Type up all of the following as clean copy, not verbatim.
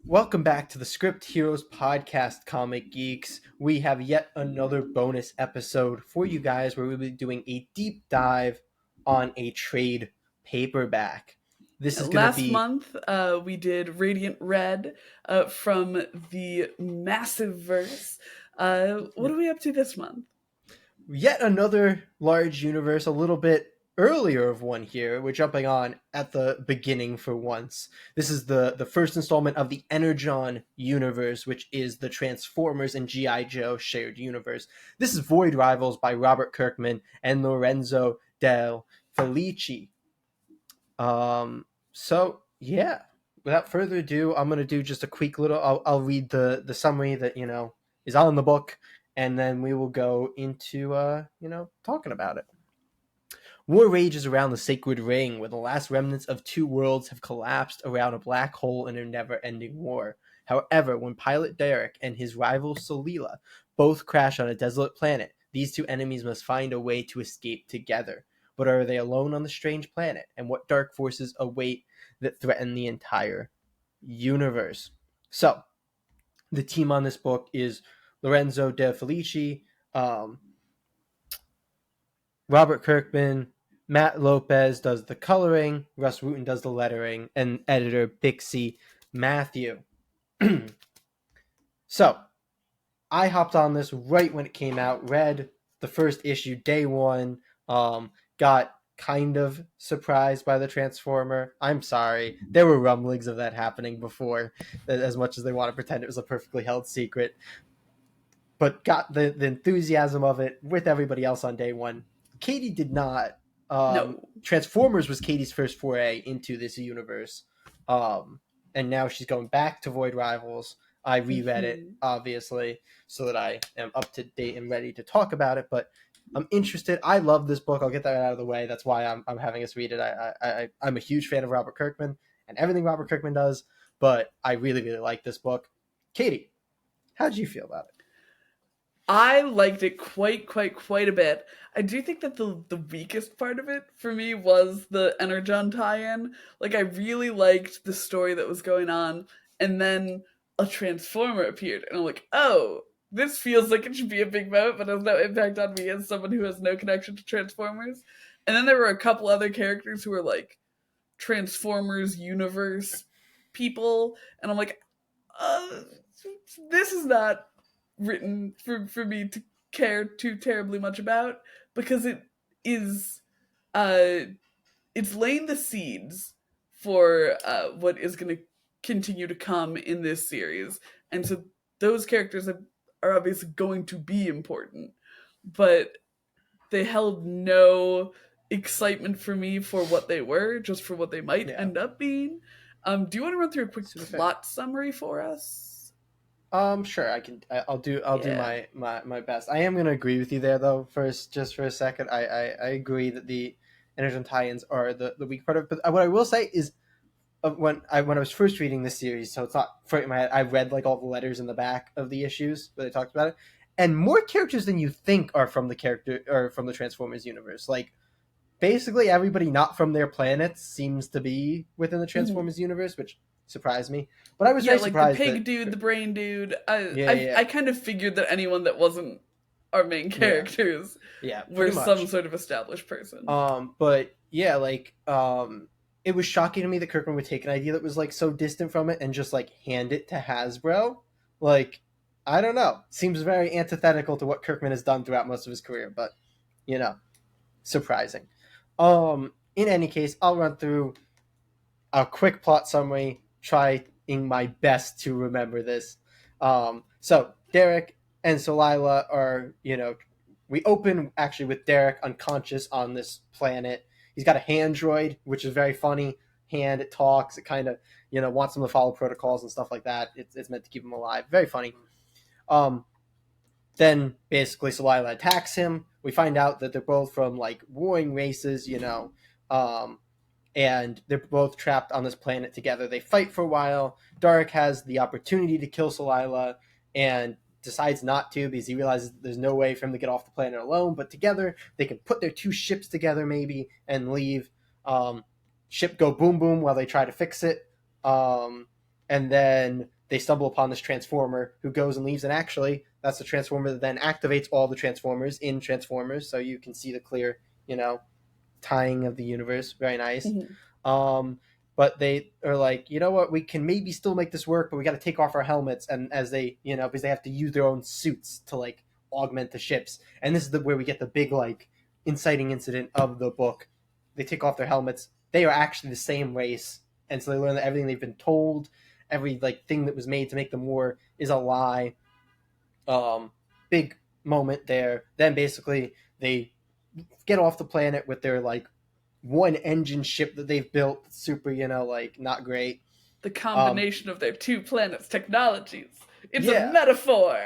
Welcome back to the Script Heroes podcast, Comic Geeks. We have yet another bonus episode for you guys where we'll be doing a deep dive on a trade paperback. This is going to Last be month, we did Radiant Red from the Massive Verse. What are we up to this month? yet another large universe, a little bit earlier of one here. We're jumping on at the beginning for once. This is the first installment of the Energon universe, which is the Transformers and G.I. Joe shared universe. This is Void Rivals by Robert Kirkman and Lorenzo Del Felici. So yeah, without further ado, I'm gonna do just a quick little. I'll read the summary that is on the book, and then we will go into talking about it. War rages around the sacred ring, where the last remnants of two worlds have collapsed around a black hole in a never-ending war. However, when pilot Derek and his rival Solila both crash on a desolate planet, these two enemies must find a way to escape together. But are they alone on the strange planet? And what dark forces await that threaten the entire universe? So, the team on this book is Lorenzo De Felici, Robert Kirkman, Matt Lopez does the coloring, Russ Wooten does the lettering, and editor Bixie Matthew. So, I hopped on this right when it came out, read the first issue day one, got kind of surprised by the Transformer. I'm sorry. There were rumblings of that happening before, as much as they want to pretend it was a perfectly held secret. But got the enthusiasm of it with everybody else on day one. Katie did not. No. Transformers was Katie's first foray into this universe. And now she's going back to Void Rivals. I reread it, obviously, so that I am up to date and ready to talk about it. But I'm interested. I love this book. I'll get that out of the way. That's why I'm having us read it. I'm a huge fan of Robert Kirkman and everything Robert Kirkman does, but I really, really like this book. Katie, how did you feel about it? I liked it quite a bit. I do think that the weakest part of it for me was the Energon tie-in. Like, I really liked the story that was going on, and then a Transformer appeared, and I'm like, oh, this feels like it should be a big moment, but has no impact on me as someone who has no connection to Transformers. And then there were a couple other characters who were like Transformers universe people, and I'm like, uh, this is not written for me to care too terribly much about, because it is uh it's laying the seeds for what is going to continue to come in this series, and so those characters are obviously going to be important, but they held no excitement for me for what they were, just for what they might Yeah, end up being. Do you want to run through a quick super fair. plot summary for us? Sure, I can. I'll do Yeah. my best. I am gonna agree with you there, though. First, just for a second, I agree that the Energon tie-ins are the weak part of it. But what I will say is, when I was first reading this series, so it's not for my head. I read like all the letters in the back of the issues where they talked about it, and more characters than you think are from the character or from the Transformers universe. Like basically everybody not from their planets seems to be within the Mhm. Transformers universe, which surprised me. But I was Yeah, very like the surprised that pig dude, the brain dude. I yeah, I, yeah, I kind of figured that anyone that wasn't our main yeah, characters yeah, were pretty some much. sort of established person. But yeah, it was shocking to me that Kirkman would take an idea that was like so distant from it and just like hand it to Hasbro. Like, I don't know. Seems very antithetical to what Kirkman has done throughout most of his career, but you know, surprising. In any case, I'll run through a quick plot summary, trying my best to remember this. So Derek and Solila are, we open actually with Derek unconscious on this planet. He's got a hand droid, which is very funny. Hand, it talks, it kind of, wants him to follow protocols and stuff like that. It's meant to keep him alive. Very funny. Um, then basically Solila attacks him. We find out that they're both from like warring races, um, and they're both trapped on this planet together. They fight for a while. Dark has the opportunity to kill Solila and decides not to because he realizes there's no way for him to get off the planet alone. But together, they can put their two ships together maybe and leave. Ship go boom boom while they try to fix it. Um, and then they stumble upon this transformer who goes and leaves, and actually that's the transformer that then activates all the transformers in Transformers, so you can see the clear, tying of the universe. Very nice. Mhm. um but they are like, you know what, we can maybe still make this work, but we got to take off our helmets, and as they, because they have to use their own suits to like augment the ships, and this is where we get the big like inciting incident of the book. They take off their helmets, they are actually the same race, and so they learn that everything they've been told, every like thing that was made to make them war, is a lie. Big moment there. Then basically they get off the planet with their like one engine ship that they've built, super, like not great. The um combination of their two planets' technologies. It's a yeah, metaphor.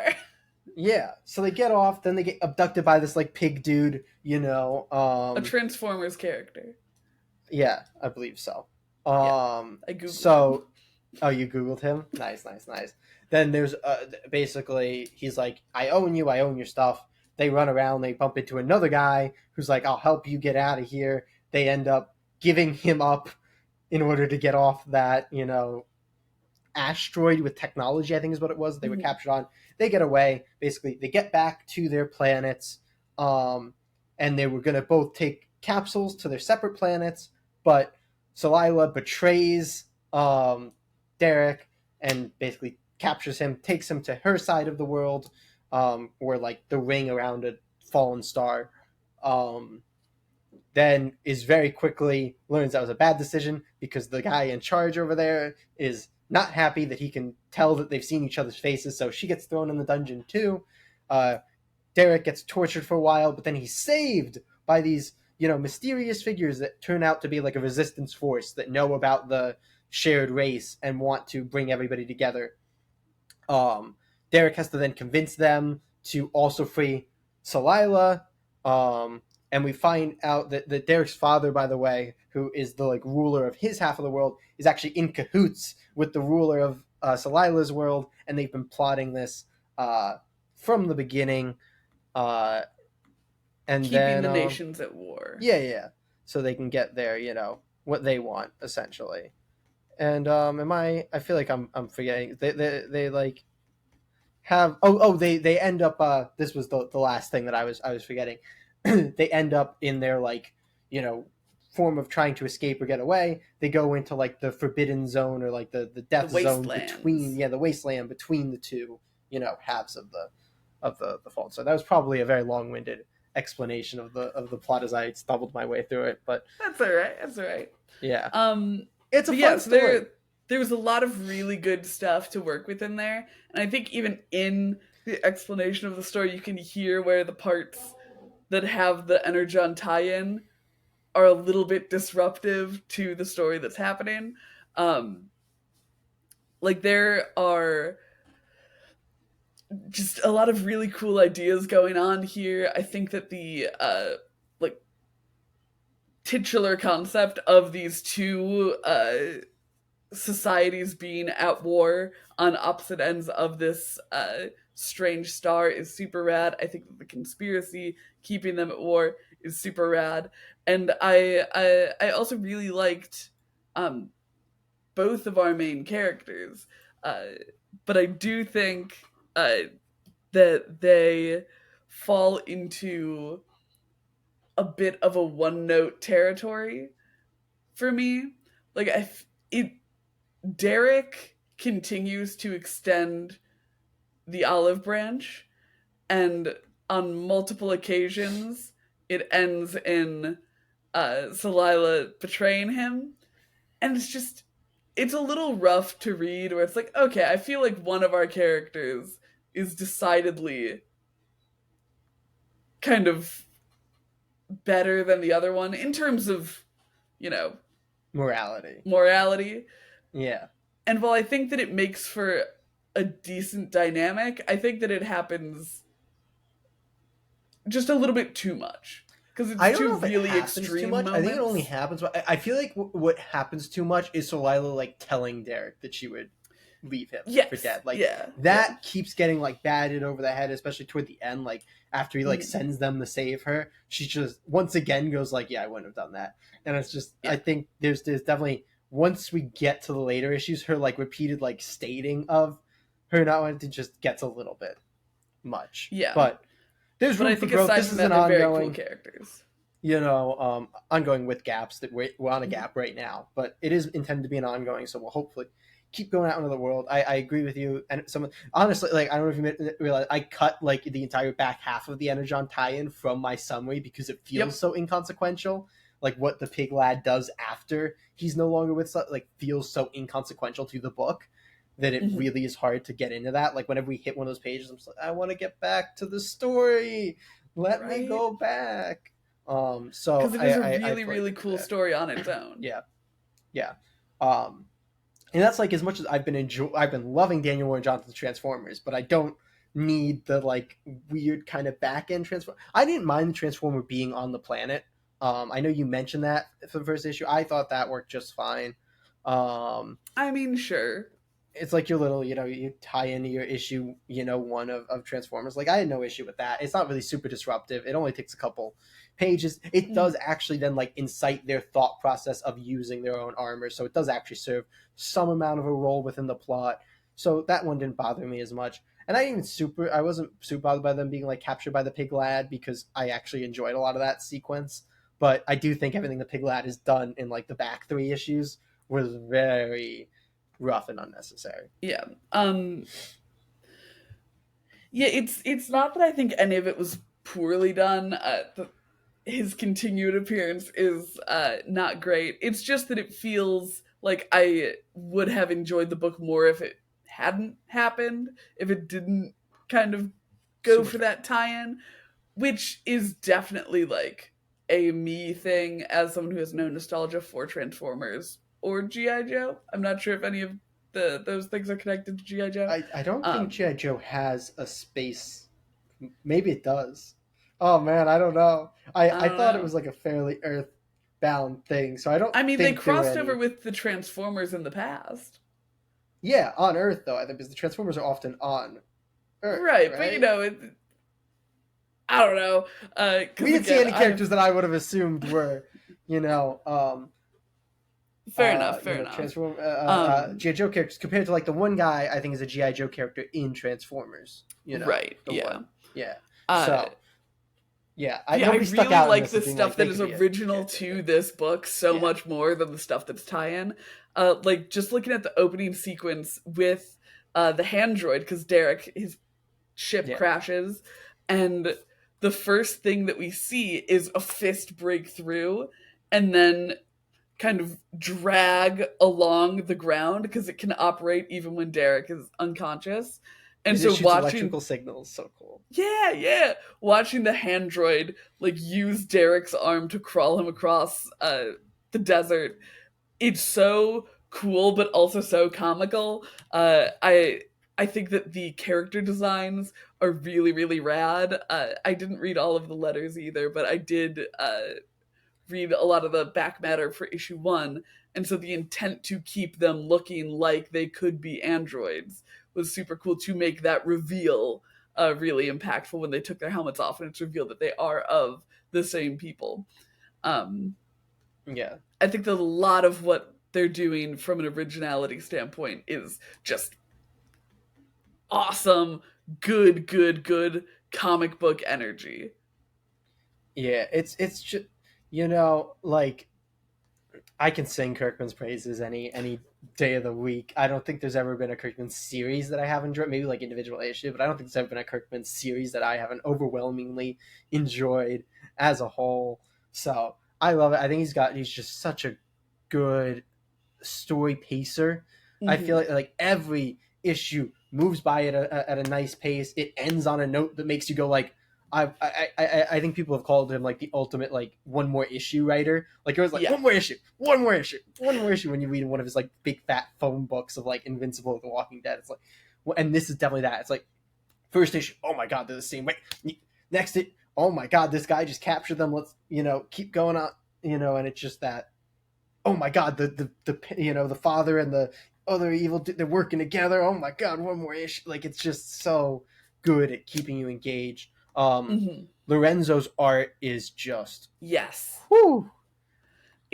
yeah, so they get off, then they get abducted by this like pig dude, A Transformers character. yeah, I believe so. Yeah, I googled him. So, oh, you googled him? Nice, nice, nice. Then there's basically he's like, I own your stuff. They run around, they bump into another guy who's like, I'll help you get out of here. They end up giving him up in order to get off that, asteroid with technology, I think is what it was, they were Mhm. captured on. They get away. Basically, they get back to their planets, and they were going to both take capsules to their separate planets, but Salila betrays Derek and basically captures him, takes him to her side of the world, or like the ring around a fallen star. Um, then is very quickly learns that was a bad decision because the guy in charge over there is not happy that he can tell that they've seen each other's faces, so she gets thrown in the dungeon too. uh, Derek gets tortured for a while, but then he's saved by these mysterious figures that turn out to be like a resistance force that know about the shared race and want to bring everybody together. um, Derek has to then convince them to also free Salila. And we find out that Derek's father, by the way, who is the like ruler of his half of the world, is actually in cahoots with the ruler of Salila's world, and they've been plotting this uh, from the beginning. Uh, and Keeping then, the nations at war. yeah, yeah, so they can get their, what they want essentially. And am I feel like I'm forgetting. They like have they end up this was the last thing that I was forgetting. They end up in their like, you know form of trying to escape or get away. They go into like the forbidden zone, or like the The death zone between, wastelands. the wasteland between the two, halves of the fault. So that was probably a very long-winded explanation of the plot as I stumbled my way through it, but That's all right. That's all right. yeah, Um, it's a but yeah, fun so story. there was a lot of really good stuff to work with in there, and I think even in the explanation of the story, you can hear where the parts that have the Energon tie-in are a little bit disruptive to the story that's happening. Um, like there are just a lot of really cool ideas going on here. I think that the like titular concept of these two societies being at war on opposite ends of this strange star is super rad. I think that the conspiracy keeping them at war is super rad, and I also really liked um, both of our main characters, uh, but I do think that they fall into a bit of a one note territory for me. Like it Derek continues to extend the olive branch, and on multiple occasions, it ends in Salila betraying him. And it's a little rough to read, where it's like, okay, I feel like one of our characters is decidedly kind of better than the other one in terms of, you know, Morality. morality. Yeah. And while I think that it makes for a decent dynamic, I think that it happens just a little bit too much because it's I don't two know if it really happens too extreme much. I think it only moments. happens. I feel like what happens too much is Solila like telling Derek that she would leave him for Yes, dead. Like yeah, yeah. that keeps getting like batted over the head, especially toward the end. Like after he like Mhm. sends them to save her, she just once again goes like, "Yeah, I wouldn't have done that." And it's just, Yeah. I think there's definitely once we get to the later issues, her like repeated like stating of her not wanting to just gets a little bit much. Yeah. But there's But I room for think growth. aside This from is an that, they're very cool ongoing, characters. ongoing with gaps that we're on a gap right now, but it is intended to be an ongoing, so we'll hopefully keep going out into the world. I agree with you, and some honestly, like I don't know if you realize, I cut like the entire back half of the Energon tie-in from my summary because it feels Yep. so inconsequential. Like what the pig lad does after he's no longer with, like feels so inconsequential to the book that it Mm-hmm. really is hard to get into that. Like whenever we hit one of those pages, I'm just like, I want to get back to the story. Let me Right? go back. So Because it is a I really, fully really agree with cool that. story on its own. Yeah, yeah. Um, and that's like as much as I've been loving Daniel Warren Johnson's Transformers, but I don't need the like weird kind of back end transform. I didn't mind the Transformer being on the planet. I know you mentioned that for the first issue. I thought that worked just fine. Um, I mean, sure. it's like your little, you tie into your issue, one of Transformers. Like I had no issue with that. It's not really super disruptive. It only takes a couple pages. It Mm. does actually then like incite their thought process of using their own armor. So it does actually serve some amount of a role within the plot. So that one didn't bother me as much. And I wasn't super bothered by them being like captured by the pig lad because I actually enjoyed a lot of that sequence. But I do think everything the pig lad has done in like the back 3 issues was very rough and unnecessary. Yeah. Yeah, it's not that I think any of it was poorly done. His continued appearance is not great. It's just that it feels like I would have enjoyed the book more if it hadn't happened, if it didn't kind of go Super for fair. that tie-in, which is definitely like a me thing as someone who has no nostalgia for Transformers or GI Joe. I'm not sure if any of those things are connected to GI Joe. I don't think Um, G.I. Joe has a space. Maybe it does. Oh man, I don't know. I I don't thought it know. was like a fairly earth bound thing, so I don't I mean, they think there were crossed over any. with the Transformers in the past. Yeah, on Earth though, I think because the Transformers are often on Earth, Right, but right? I don't know. We Because didn't see again, any I've characters that I would have assumed were, you know, fair enough, fair enough. Transform Um, GI Joe characters compared to like the one guy I think is a GI Joe character in Transformers. right, The yeah. one, yeah. Uh, So yeah, yeah, I nobody stuck really out in like this the as being like stuff that they is could be a original character. to this book so Yeah, much more than the stuff that's tie-in. Like just looking at the opening sequence with the hand droid, because Derek, his ship yeah. crashes, and the first thing that we see is a fist break through, and then kind of drag along the ground because it can operate even when Derek is unconscious. It And so just shoots watching electrical signals. So cool. yeah, yeah. Watching the hand droid like use Derek's arm to crawl him across the desert. It's so cool but also so comical. I think that the character designs are really really rad. I didn't read all of the letters either, but I did read a lot of the back matter for issue 1, and so the intent to keep them looking like they could be androids was super cool to make that reveal really impactful when they took their helmets off and it's revealed that they are of the same people. um, Yeah, I think that a lot of what they're doing from an originality standpoint is just awesome, good comic book energy. yeah. It's just like I can sing Kirkman's praises any day of the week. I don't think there's ever been a Kirkman series that I haven't enjoyed. Maybe like individual issue, but I don't think there's ever been a Kirkman series that I haven't overwhelmingly enjoyed as a whole. So I love it. I think he's just such a good story pacer. I feel Mm-hmm. like every issue moves by at a nice pace. It ends on a note that makes you go like, I think people have called him like the ultimate like one more issue writer. Like it was like Yeah. one more issue, one more issue, one more issue when you read one of his like big fat phone books of like Invincible, The Walking Dead. It's like, and this is definitely that. It's like first issue, oh my god, they're the same. Wait, next it, oh my god, this guy just captured them. Let's keep going on. And it's just that. Oh my god, the father and the other evil they're working together. Oh my god, one more issue. Like it's just so good at keeping you engaged. Mm-hmm. Lorenzo's art is just Yes. whew.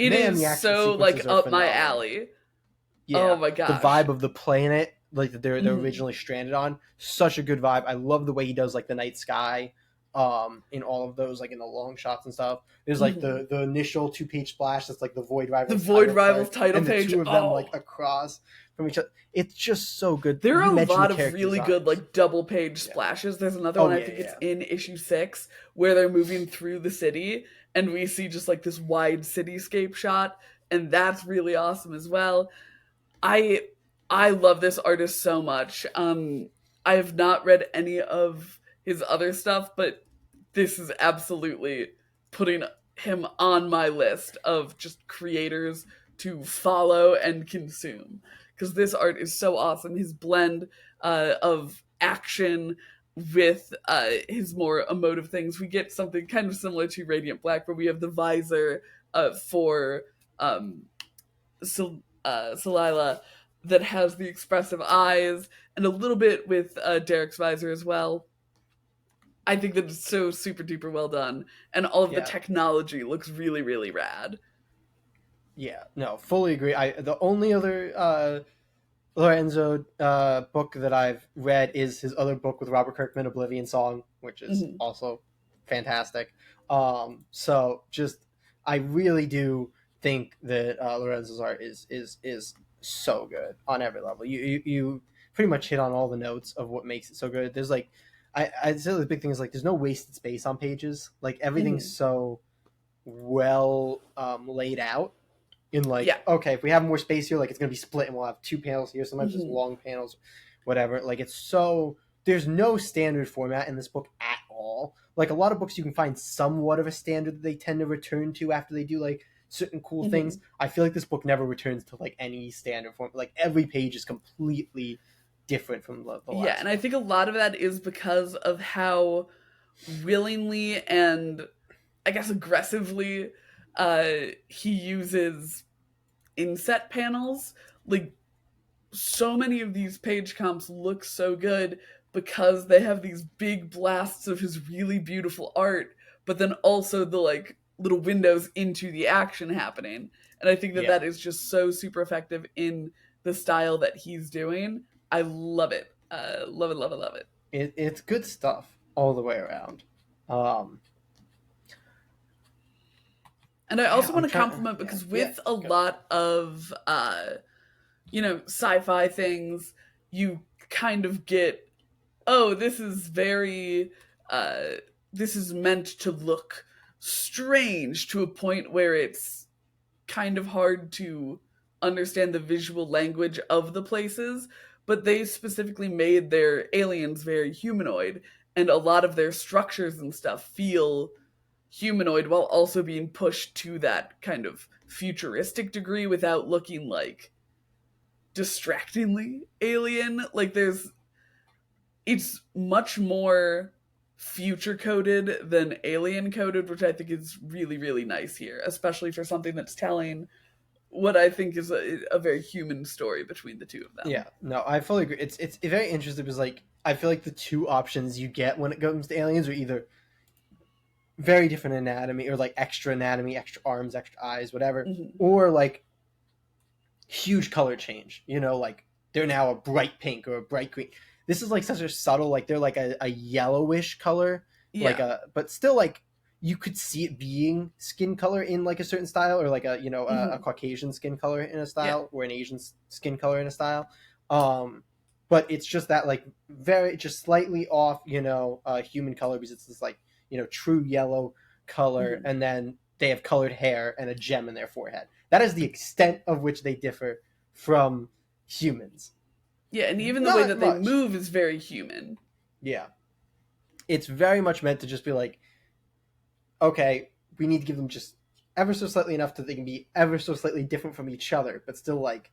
It Man, is the action so like sequences are up my phenomenal. alley. Oh Yeah, my the gosh. vibe of the planet, like that they're Hmm. originally stranded on, such a good vibe. I love the way he does like the night sky, in all of those, like in the long shots and stuff. There's like Hmm. the initial 2 page splash that's like the Void The Rivals Void title Rivals card, title and the page. two of them like Oh, across from each other. It's just so good. there You are a mentioned the lot of character really good designs. like double page Yeah. splashes. There's another one, Oh I yeah, think it's yeah, in issue 6, where they're moving through the city and we see just like this wide cityscape shot, and that's really awesome as well. I I love this artist so much. I have not read any of his other stuff, but this is absolutely putting him on my list of just creators to follow and consume, because this art is so awesome. His blend of action with his more emotive things. We get something kind of similar to Radiant Black, where we have the visor for um, Salila that has the expressive eyes, and a little bit with Derek's visor as well. I think that it's so super duper well done, and all of the yeah. technology looks really really rad. Yeah, no, fully agree. I the only other Lorenzo book that I've read is his other book with Robert Kirkman, Oblivion Song, which is Hmm. also fantastic. So just I really do think that Lorenzo's art is so good on every level. You pretty much hit on all the notes of what makes it so good. There's like I'd say the big thing is like there's no wasted space on pages. Like everything's Hmm. so well laid out in Yeah. like, okay, if we have more space here, like it's gonna be split and we'll have 2 panels here, sometimes just Hmm. long panels, whatever. Like it's so there's no standard format in this book at all. Like a lot of books you can find somewhat of a standard that they tend to return to after they do like certain cool things. Hmm. I feel like this book never returns to like any standard form. Like every page is completely different from the Yeah, last and I one. think a lot of that is because of how willingly and I guess aggressively he uses inset panels. Like, so many of these page comps look so good because they have these big blasts of his really beautiful art, but then also the like little windows into the action happening. And I think that Yeah. that is just so super effective in the style that he's doing. I love it. Love it, love it, love it. It's good stuff all the way around. Um And I yeah, also want I'm to trying compliment, yeah, because yeah, with a go. lot of sci-fi things, you kind of get, oh, this is very uh this is meant to look strange to a point where it's kind of hard to understand the visual language of the places, but they specifically made their aliens very humanoid, and a lot of their structures and stuff feel humanoid while also being pushed to that kind of futuristic degree without looking like distractingly alien. Like, there's it's much more future coded than alien coded, which I think is really, really nice here, especially for something that's telling what I think is a very human story between the two of them. Yeah, no, I fully agree. It's very interesting because like I feel like the two options you get when it comes to aliens are either very different anatomy or like extra anatomy, extra arms, extra eyes, whatever, Hmm. or like huge color change. You know, like they're now a bright pink or a bright green. This is like such a subtle, like they're like a yellowish color, like Yeah. a but still like you could see it being skin color in like a certain style or like a a Hmm. Caucasian skin color in a Yeah. style or an Asian skin color in a style. Um, but it's just that like very just slightly off, human color because it's this like true yellow color, Hmm. and then they have colored hair and a gem in their forehead. That is the extent of which they differ from humans. Yeah, and even the way Not that they much. move is very human. Yeah. It's very much meant to just be like, okay, we need to give them just ever so slightly enough that they can be ever so slightly different from each other, but still like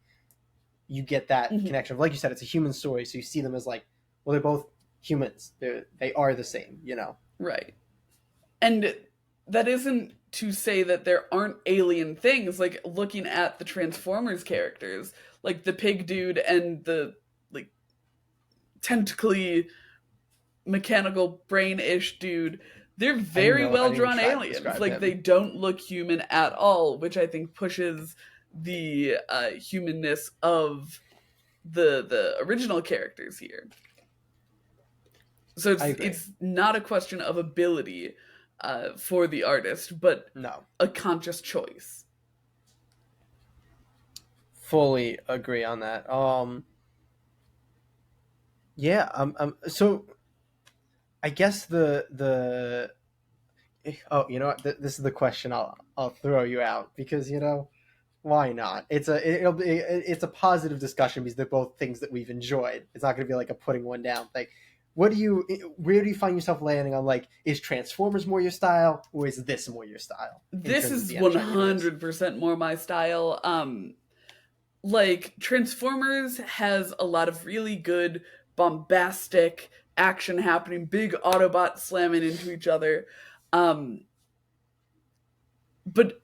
you get that Hmm. connection. Like you said, it's a human story, so you see them as like, well, they're both humans. They are the same. Right. And that isn't to say that there aren't alien things. Like, looking at the Transformers characters, like the pig dude and the like tentacly mechanical brain-ish dude, They're I didn't very know. I well didn't even drawn try to aliens. describe Like they him. don't look human at all, which I think pushes the humanness of the original characters here. So I agree. it's not a question of ability for the artist, but No, a conscious choice. fully agree on that. Yeah. So I guess the oh, you know what? This is the question I'll throw you out because why not? It's a positive discussion because they're both things that we've enjoyed. It's not going to be like a putting one down thing. Where do you find yourself landing on, like, is Transformers more your style or is this more your style in This terms of is the Energon universe? 100% more my style. Like Transformers has a lot of really good bombastic action happening, big Autobots slamming into each other. Um, but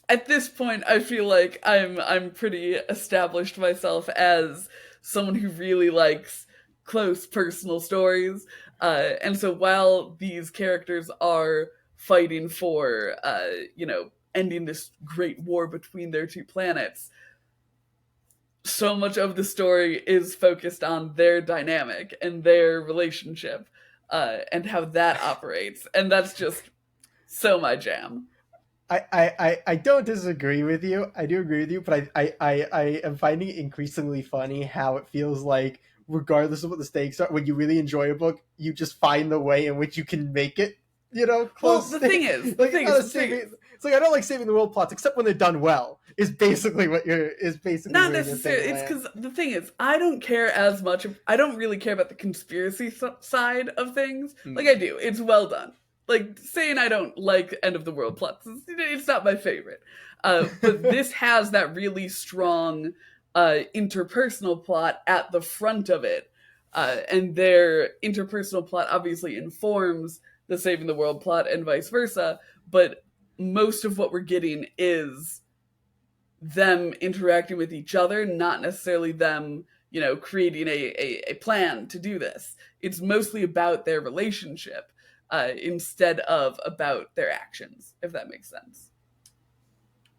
at this point, I feel like I'm pretty established myself as someone who really likes close personal stories. And so while these characters are fighting for ending this great war between their two planets, so much of the story is focused on their dynamic and their relationship, and how that operates, and that's just so my jam. I don't disagree with you. I do agree with you, but I am finding it increasingly funny how it feels like, regardless of what the stakes are, when you really enjoy a book, you just find the way in which you can make it, Well, close stake. the Like, it's thing not is, a saving. It's like, I don't like saving the world plots, except when they're done well. Is basically not where you're saying necessarily. It's land. because the thing is, I don't care as much. I don't really care about the conspiracy side of things. Like I Mm. do. It's well done. Like saying I don't like end of the world plots, it's not my favorite. But this has that really strong interpersonal plot at the front of it, and their interpersonal plot obviously informs the saving the world plot and vice versa. But most of what we're getting is them interacting with each other, not necessarily them, creating a plan to do this. It's mostly about their relationship, instead of about their actions, if that makes sense.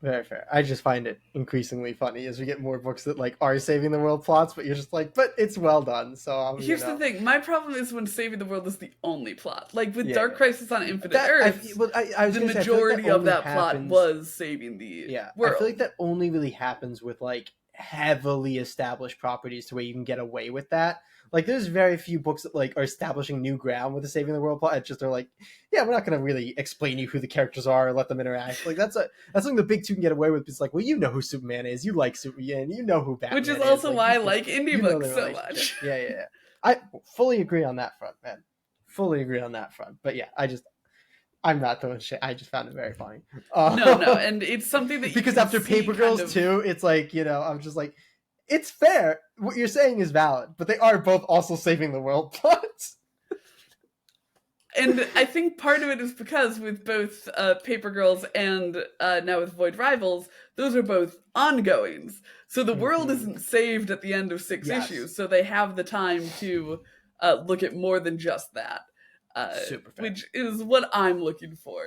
Very fair. I just find it increasingly funny as we get more books that, like, are saving the world plots, but you're just like, but it's well done. So Here's the thing, my problem is when saving the world is the only plot. Like with yeah. Dark Crisis on Infinite That Earths, I was the gonna say, I feel like that majority of only that plot happens. was saving the Yeah, I feel like world. that only really happens with, like, heavily established properties to where you can get away with that. Like, there's very few books that, like, are establishing new ground with the saving the world plot. It's just they're like, yeah, we're not gonna really explain you who the characters are or let them interact. Like, that's something the big two can get away with. It's like, well, you know who Superman is, you like Superman, you know who Which is Batman is. also Like, why I like indie you know books their so relationship. much. Yeah, yeah, yeah. I fully agree on that front, man. Fully agree on that front. But yeah, I'm not throwing shit. I just found it very funny. No, and it's something that you Because can after see Paper kind Girls of. 2, it's like, I'm just like, it's fair. What you're saying is valid, but they are both also saving the world plots. And I think part of it is because with both Paper Girls and now with Void Rivals, those are both ongoings. So the world Mm-hmm. isn't saved at the end of six Yes. issues, so they have the time to look at more than just that, Super fair. which is what I'm looking for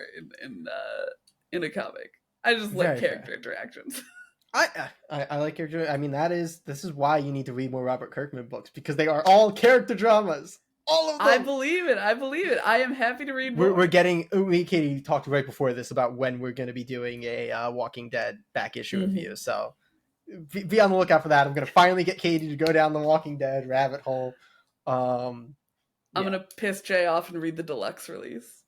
in a comic. I just like Very character fair. interactions. I like character. I mean, this is why you need to read more Robert Kirkman books, because they are all character dramas. All of I them. believe it. I believe it. I am happy to read We're more. getting. Me and Katie talked right before this about when we're going to be doing a Walking Dead back issue Mm-hmm. review. So be on the lookout for that. I'm going to finally get Katie to go down the Walking Dead rabbit hole. I'm Yeah. gonna piss Jay off and read the deluxe release.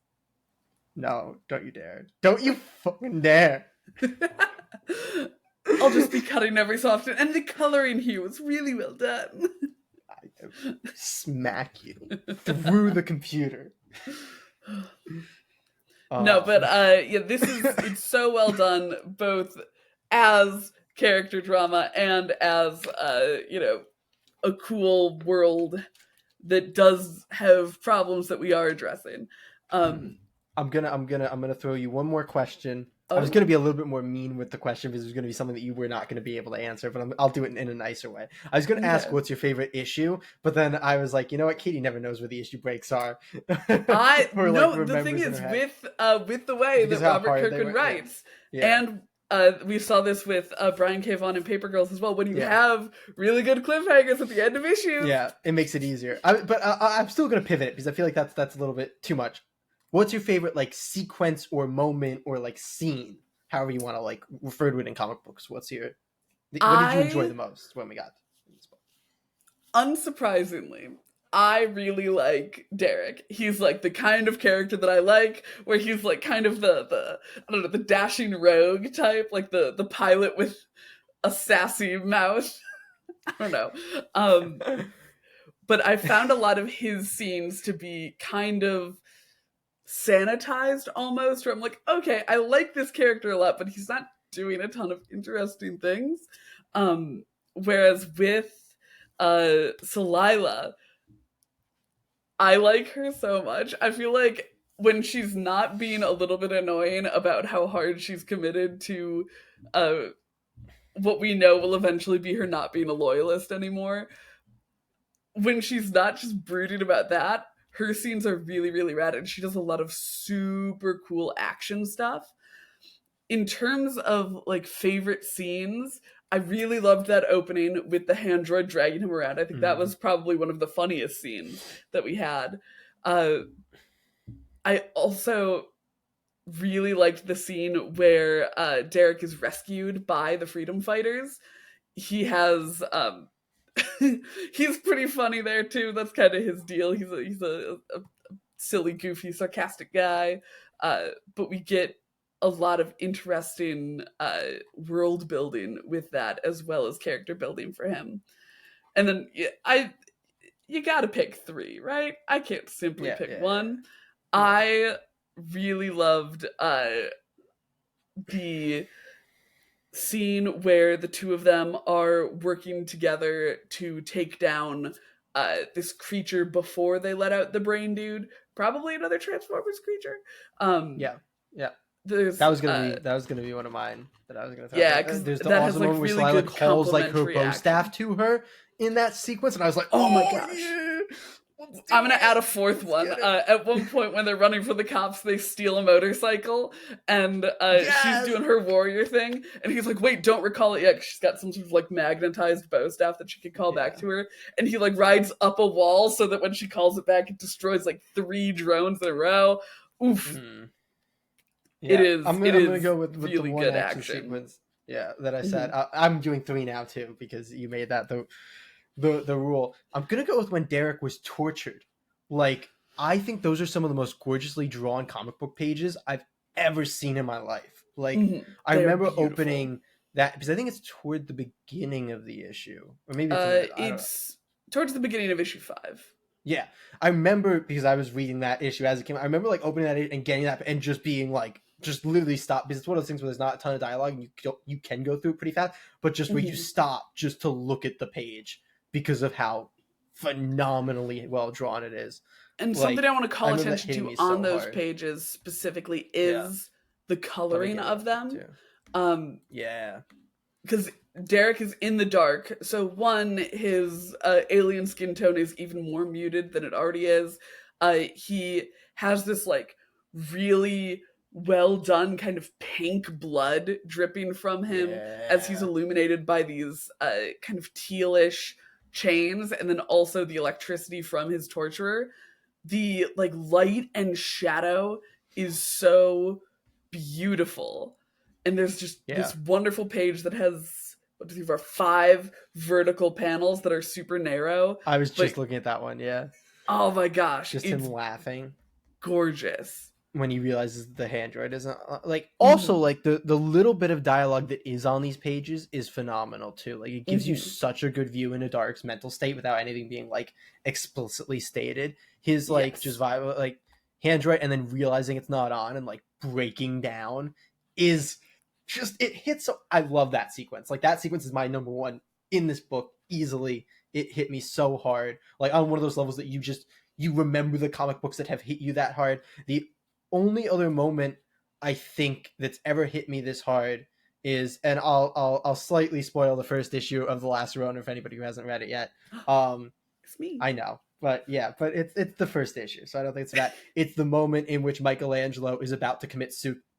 No, don't you dare. Don't you fucking dare. I'll just be cutting every so often, and the coloring here was really well done. I smack you through the computer. No, but Um, yeah, it's so well done, both as character drama and as a cool world that does have problems that we are addressing. Um, I'm gonna throw you one more question I was going to Oh, be a little bit more mean with the question because it was going to be something that you were not going to be able to answer, but I'll do it in a nicer way. I was going to ask okay. what's your favorite issue, but then I was like, you know what? Katie never knows where the issue breaks are, I or like no. The thing remembers in her is, head with the way because that of how Robert hard they Kirkman were. Yeah, writes, yeah, and we saw this with Brian K. Vaughan and Paper Girls as well. When you yeah. have really good cliffhangers at the end of issues, Yeah, it makes it easier. But I'm still gonna pivot it because I feel like that's a little bit too much. What's your favorite like sequence or moment or like scene, however you want to like refer to it in comic books? What did you enjoy I the most when we got to this book? unsurprisingly, I really like Derek. He's like the kind of character that I like, where he's like kind of the I don't know, the dashing rogue type, like the pilot with a sassy mouth. I don't know. Um, but I found a lot of his scenes to be kind of sanitized almost, where I'm like, okay, I like this character a lot, but he's not doing a ton of interesting things. Whereas with Salila, I like her so much. I feel like when she's not being a little bit annoying about how hard she's committed to uh, what we know will eventually be her not being a loyalist anymore, when she's not just brooding about that, her scenes are really, really rad, and she does a lot of super cool action stuff. In terms of like favorite scenes, I really loved that opening with the handroid dragging him around. I think that Mm. was probably one of the funniest scenes that we had. Uh, I also really liked the scene where Derek is rescued by the freedom fighters. He has he's pretty funny there too. That's kind of his deal. He's a silly, goofy, sarcastic guy. But we get a lot of interesting world building with that, as well as character building for him. And then you got to pick three, right? I can't simply Yeah, pick yeah, one. yeah, yeah. I really loved the scene where the two of them are working together to take down this creature before they let out the brain dude. Probably another Transformers creature. Um, Yeah, yeah. there's That was gonna be one of mine that I was gonna throw out yeah, there. because There's the that has awesome like moment where really Sly like good hauls like her complementary bow staff action. to her in that sequence, and I was like, Oh my oh gosh. yeah, let's do I'm gonna it, add a fourth let's one. get it. At one point, when they're running from the cops, they steal a motorcycle, and she's Yes. doing her warrior thing, and he's like, "Wait, don't recall it yet." 'Cause she's got some sort of like magnetized bow staff that she can call back Yeah. to her, and he like rides up a wall so that when she calls it back, it destroys like 3 drones in a row. Oof! Mm. It Yeah, is it I'm gonna is go with the really one good action action. sequence. Yeah, that I said. Mhm. I'm doing three now too because you made that the rule. I'm gonna go with when Derek was tortured. Like I think those are some of the most gorgeously drawn comic book pages I've ever seen in my life. Like Mhm. I They're remember beautiful. opening that because I think it's toward the beginning of the issue, or maybe it's in the middle. I don't know. It's towards the beginning of issue 5. Yeah, I remember because I was reading that issue as it came. I remember like opening that and getting that and just being like, just literally stop because it's one of those things where there's not a ton of dialogue and you can go through it pretty fast, but just where you Mhm. stop just to look at the page because of how phenomenally well drawn it is. And something Like I want to I call remember that attention hitting to me on so those hard. pages specifically Yeah, is the the coloring beginning of of it them. too. Um, Yeah, because Derek is in the dark, so one, his alien skin tone is even more muted than it already is. He has this like really well done kind of pink blood dripping from him as he's yeah, illuminated by these kind of tealish chains, and then also the electricity from his torturer. The like light and shadow is so beautiful, and there's just yeah. this wonderful page that has what do you think are 5 vertical panels that are super narrow, I was but just looking at that one. Yeah, oh my gosh, just him it's laughing gorgeous. when he realizes the android isn't like also Hmm. like the little bit of dialogue that is on these pages is phenomenal too. Like it gives you Hmm. such a good view into Dark's mental state without anything being like explicitly stated. His like just Yes. vibe like android and then realizing it's not on and like breaking down is just it hits so I love that sequence. Like that sequence is my number one in this book easily. It hit me so hard. Like on one of those levels that you remember the comic books that have hit you that hard. The only other moment I think that's ever hit me this hard is, and I'll slightly spoil the first issue of the Last Ronin for anybody who hasn't read it yet. Um, It's me. I know, but yeah, but it's the first issue, so I don't think it's bad. It's the moment in which Michelangelo is about to commit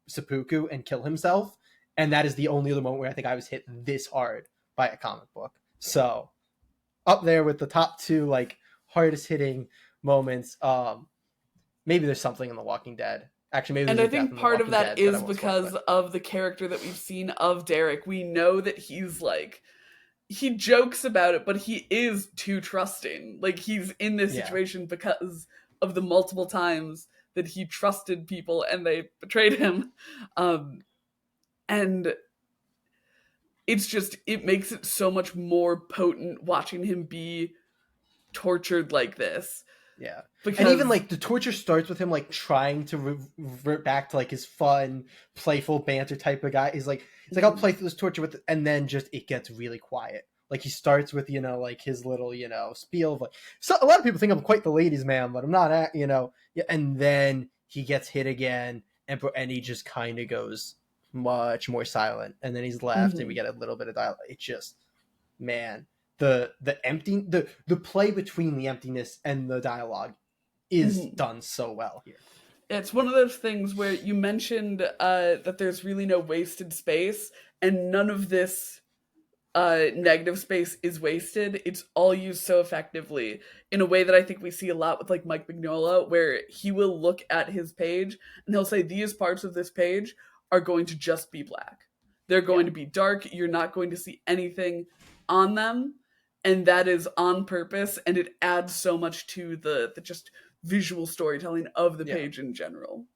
seppuku and kill himself, and that is the only other moment where I think I was hit this hard by a comic book. So up there with the top two like hardest hitting moments. Maybe there's something in The Walking Dead. Actually, maybe And there's I a death think in The part of Walking that Dead that I is won't spoil. because But of the character that we've seen of Derek. We know that he's like, he jokes about it, but he is too trusting. Like, he's in this yeah, situation because of the multiple times that he trusted people and they betrayed him. Um, and it's just, it makes it so much more potent watching him be tortured like this. yeah, and even Because, like the torture starts with him like trying to revert back to like his fun, playful banter type of guy. He's like I'll play through this torture with, and then just it gets really quiet. Like he starts with like his little spiel of like, so a lot of people think I'm quite the ladies' man, but I'm not yeah, and then he gets hit again, and he just kind of goes much more silent, and then he's left, and we mhm, get a little bit of dialogue. It just, man, the play between the emptiness and the dialogue is mhm. done so well here. It's one of those things where you mentioned that there's really no wasted space, and none of this negative space is wasted. It's all used so effectively in a way that I think we see a lot with like Mike Mignola, where he will look at his page and he'll say, these parts of this page are going to just be black. They're Yeah, going to be dark. You're not going to see anything on them. And that is on purpose. And it adds so much to the just visual storytelling of the yeah, page in general.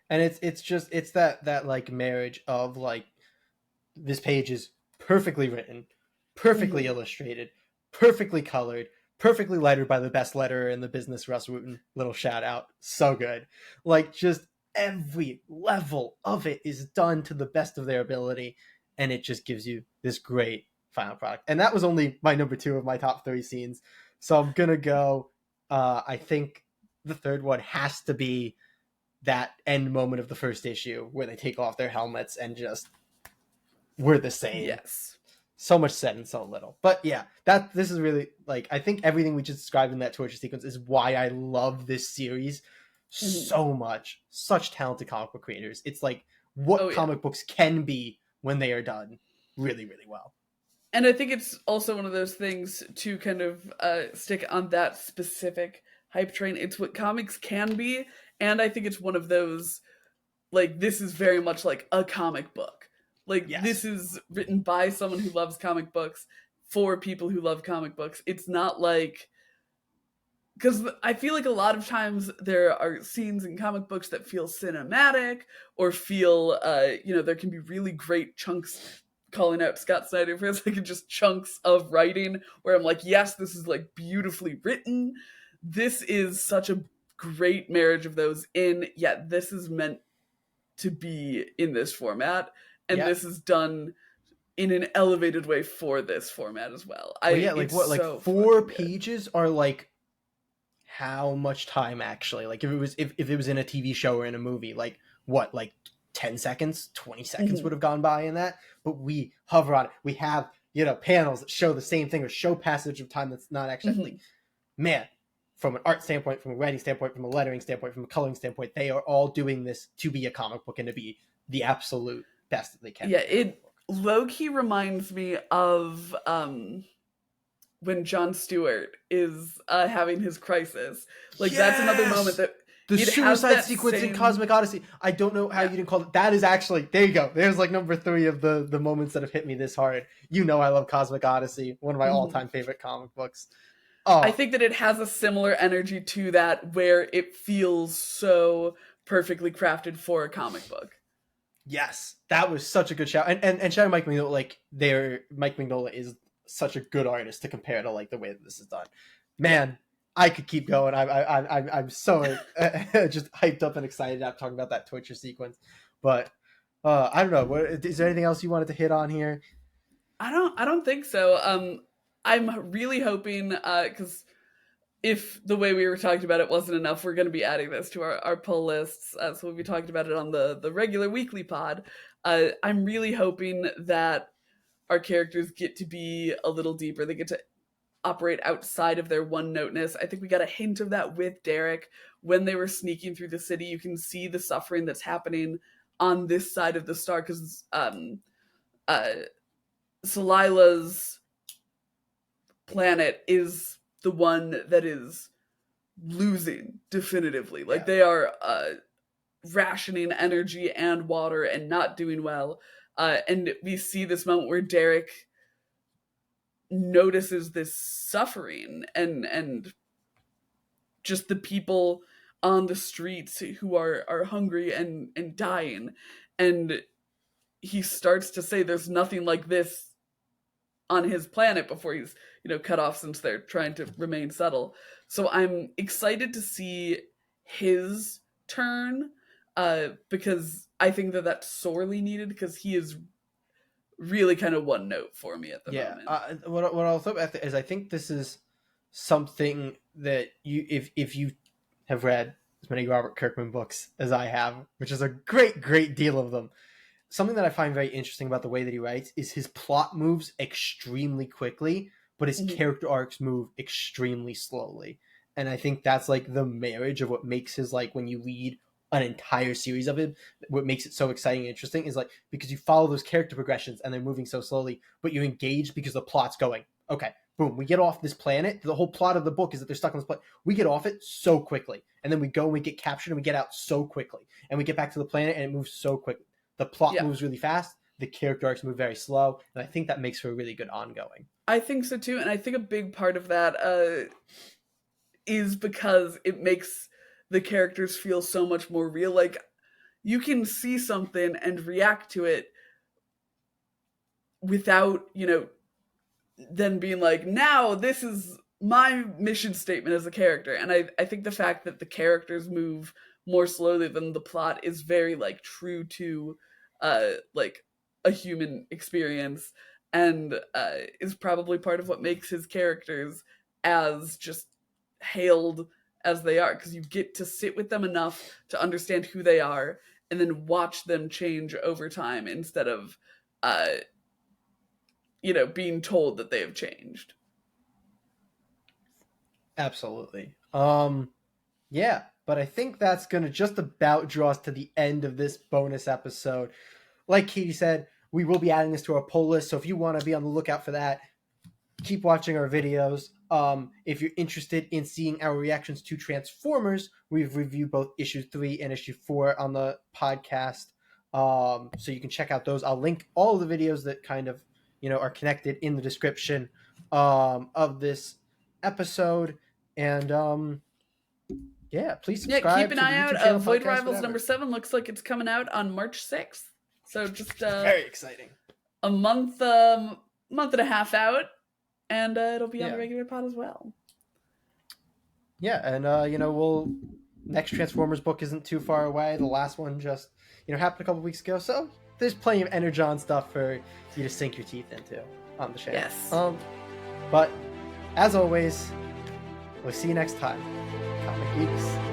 and it's that like marriage of like this page is perfectly written, perfectly Mm-hmm. illustrated, perfectly colored, perfectly lettered by the best letterer in the business, Russ Wooten. Little shout out, so good. Like just every level of it is done to the best of their ability, and it just gives you this great final product. And that was only my number two of my top three scenes. So I'm gonna go. I think the third one has to be that end moment of the first issue where they take off their helmets and just we're the same. Yes. So much said and so little. But yeah, that this is really like I think everything we just described in that torture sequence is why I love this series Mm-hmm. so much. Such talented comic book creators. It's like Oh, what yeah. comic books can be when they are done really, really well. And I think it's also one of those things to kind of stick on that specific hype train. It's what comics can be, and I think it's one of those like this is very much like a comic book. Like this Yes. is written by someone who loves comic books for people who love comic books. It's not like because I feel like a lot of times there are scenes in comic books that feel cinematic or feel, there can be really great chunks. Calling out Scott Snyder for a second, just chunks of writing where I'm like, yes, this is like beautifully written. This is such a great marriage of those in. Yet this is meant to be in this format, and Yeah. this is done in an elevated way for this format as well. Well, yeah, like It's what, like so four fucking good. pages are like how much time actually? Like if it was in a TV show or in a movie, like what, like 10 seconds, 20 seconds would Mhm. have gone by in that. But we hover on it. We have, panels that show the same thing or show passage of time that's not actually like, Mhm. man, from an art standpoint, from a writing standpoint, from a lettering standpoint, from a coloring standpoint, they are all doing this to be a comic book and to be the absolute best that they can Yeah, be a comic it book. low key reminds me of when Jon Stewart is having his crisis. Like that's another moment Yes, that the it has Suicide that Sequence in same Cosmic Odyssey. I don't know how yeah. you didn't call it. That is actually, there you go. There's like number three of the moments that have hit me this hard. I love Cosmic Odyssey, one of my all Mhm. time favorite comic books. I Oh think that it has a similar energy to that where it feels so perfectly crafted for a comic book. yes, that was such a good shout. And shout out Mike Mignola. Like Mike Mignola is such a good artist to compare to like the way that this is done. Yeah. Man, I could keep going. I'm so just hyped up and excited about talking about that torture sequence. But I don't know. Is there anything else you wanted to hit on here? I don't think so. I'm really hoping cuz if the way we were talking about it wasn't enough, we're going to be adding this to our pull lists. So we'll be talking about it on the regular weekly pod. I'm really hoping that our characters get to be a little deeper. They get to operate outside of their one noteness. I think we got a hint of that with Derek when they were sneaking through the city. You can see the suffering that's happening on this side of the star because Salila's planet is the one that is losing definitively. Like they are rationing energy and water and not doing well. And we see this moment where Derek notices this suffering and just the people on the streets who are hungry and dying, and he starts to say there's nothing like this on his planet before he's cut off, since they're trying to remain subtle. So I'm excited to see his turn, because I think that that's sorely needed, because he is really kind of one note for me at the moment. What I'll throw back is I think this is something that you, if you have read as many Robert Kirkman books as I have, which is a great deal of them, something that I find very interesting about the way that he writes is his plot moves extremely quickly, but his character arcs move extremely slowly. And I think that's like the marriage of what makes his, like, when you read an entire series of it, what makes it so exciting and interesting is like, because you follow those character progressions and they're moving so slowly, but you're engaged because the plot's going, okay, boom, we get off this planet. The whole plot of the book is that they're stuck on this planet. We get off it so quickly. And then we go and we get captured and we get out so quickly. And we get back to the planet and it moves so quickly. The plot moves really fast. The character arcs move very slow. And I think that makes for a really good ongoing. I think so too. And I think a big part of that is because it makes the characters feel so much more real. Like, you can see something and react to it without, then being like, now this is my mission statement as a character. And I think the fact that the characters move more slowly than the plot is very, like, true to like a human experience, and is probably part of what makes his characters as just hailed as they are, because you get to sit with them enough to understand who they are and then watch them change over time instead of being told that they have changed. Absolutely. Yeah, but I think that's going to just about draw us to the end of this bonus episode. Like Katie said, we will be adding this to our poll list, so if you want to be on the lookout for that, keep watching our videos. If you're interested in seeing our reactions to Transformers, we've reviewed both issue 3 and issue 4 on the podcast, so you can check out those. I'll link all of the videos that kind of are connected in the description of this episode. And yeah, please subscribe. Keep an eye out. Void Rivals number 7 looks like it's coming out on March 6th. So just very exciting. A month and a half out, and it'll be on the regular pod as well. Yeah, and we'll next Transformers book isn't too far away. The last one just happened a couple weeks ago, so there's plenty of Energon stuff for you to sink your teeth into on the channel. Yes. But as always, we'll see you next time. Comic Geeks.